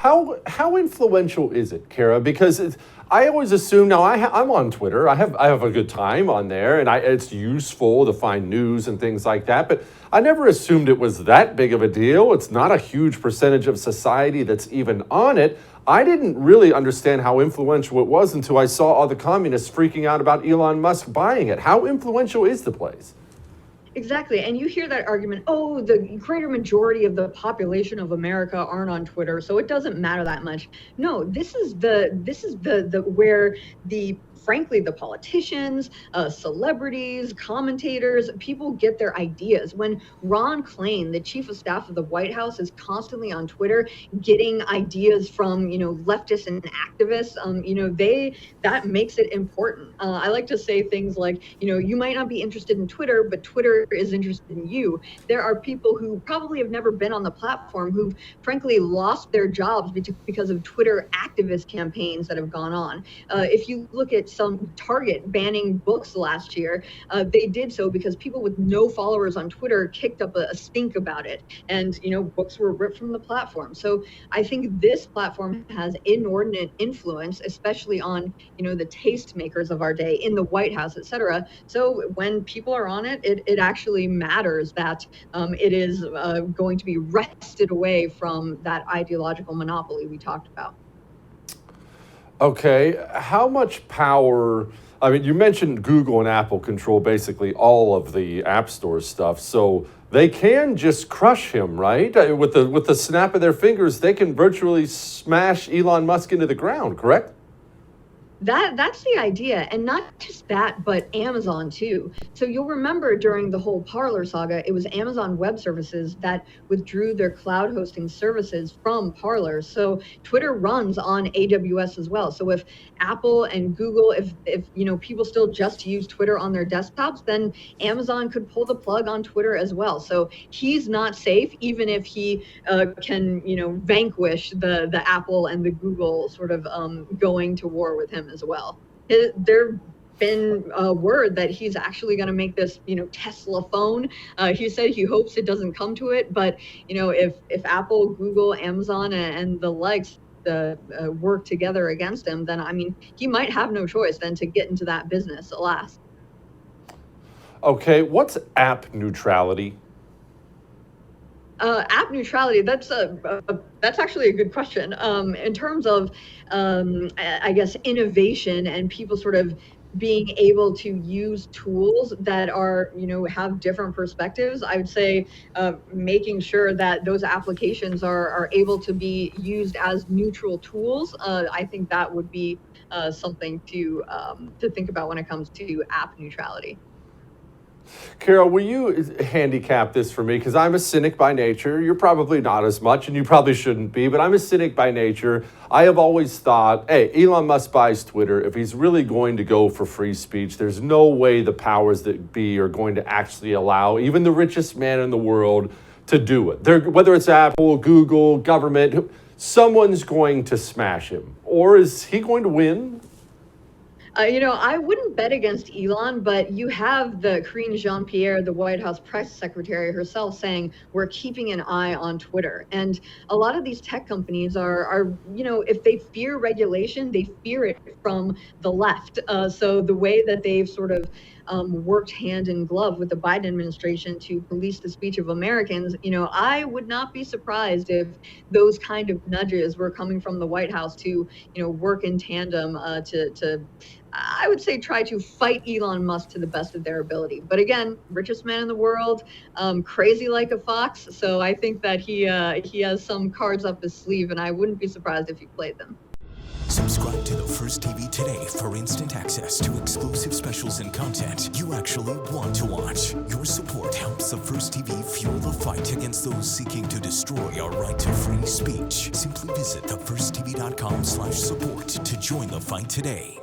How influential is it, Kara? Because I always assume now I'm on Twitter. I have a good time on there, and it's useful to find news and things like that. But I never assumed it was that big of a deal. It's not a huge percentage of society that's even on it. I didn't really understand how influential it was until I saw all the communists freaking out about Elon Musk buying it. How influential is the place? Exactly. And you hear that argument, oh, the greater majority of the population of America aren't on Twitter, so it doesn't matter that much. No, this is the where frankly, the politicians, celebrities, commentators, people get their ideas. When Ron Klain, the chief of staff of the White House, is constantly on Twitter getting ideas from, leftists and activists, that makes it important. I like to say things like, you might not be interested in Twitter, but Twitter is interested in you. There are people who probably have never been on the platform who've frankly lost their jobs because of Twitter activist campaigns that have gone on. If you look at some Target banning books last year, they did so because people with no followers on Twitter kicked up a stink about it, and books were ripped from the platform. So I think this platform has inordinate influence, especially on the tastemakers of our day in the White House, etc. So when people are on it, it actually matters that it is going to be wrested away from that ideological monopoly we talked about. Okay, how much power? I mean, you mentioned Google and Apple control basically all of the App Store stuff, so they can just crush him, right? With the snap of their fingers, they can virtually smash Elon Musk into the ground, correct? That's the idea, and not just that, but Amazon too. So you'll remember during the whole Parler saga, it was Amazon Web Services that withdrew their cloud hosting services from Parler. So Twitter runs on AWS as well. So if Apple and Google, if people still just use Twitter on their desktops, then Amazon could pull the plug on Twitter as well. So he's not safe, even if he can vanquish the Apple and the Google sort of going to war with him as well. There been word that he's actually going to make this Tesla phone. He said he hopes it doesn't come to it, but if Apple, Google, Amazon, and the likes work together against him, then he might have no choice than to get into that business, alas. Okay, what's app neutrality? App neutrality, that's actually a good question. In terms of, I guess, innovation and people sort of being able to use tools that are, have different perspectives, I would say making sure that those applications are able to be used as neutral tools. I think that would be something to think about when it comes to app neutrality. Carol, will you handicap this for me? Because I'm a cynic by nature. You're probably not as much, and you probably shouldn't be, but I'm a cynic by nature. I have always thought, hey, Elon Musk buys Twitter. If he's really going to go for free speech, there's no way the powers that be are going to actually allow even the richest man in the world to do it. Whether it's Apple, Google, government, someone's going to smash him. Or is he going to win? I wouldn't bet against Elon, but you have the Karine Jean-Pierre, the White House press secretary herself, saying we're keeping an eye on Twitter. And a lot of these tech companies are if they fear regulation, they fear it from the left. So the way that they've sort of worked hand in glove with the Biden administration to police the speech of Americans, I would not be surprised if those kind of nudges were coming from the White House to, work in tandem to I would say try to fight Elon Musk to the best of their ability. But again, richest man in the world, crazy like a fox. So I think that he has some cards up his sleeve, and I wouldn't be surprised if he played them. Subscribe to the First TV today for instant access to exclusive specials and content you actually want to watch. Your support helps the First TV fuel the fight against those seeking to destroy our right to free speech. Simply visit thefirsttv.com/support to join the fight today.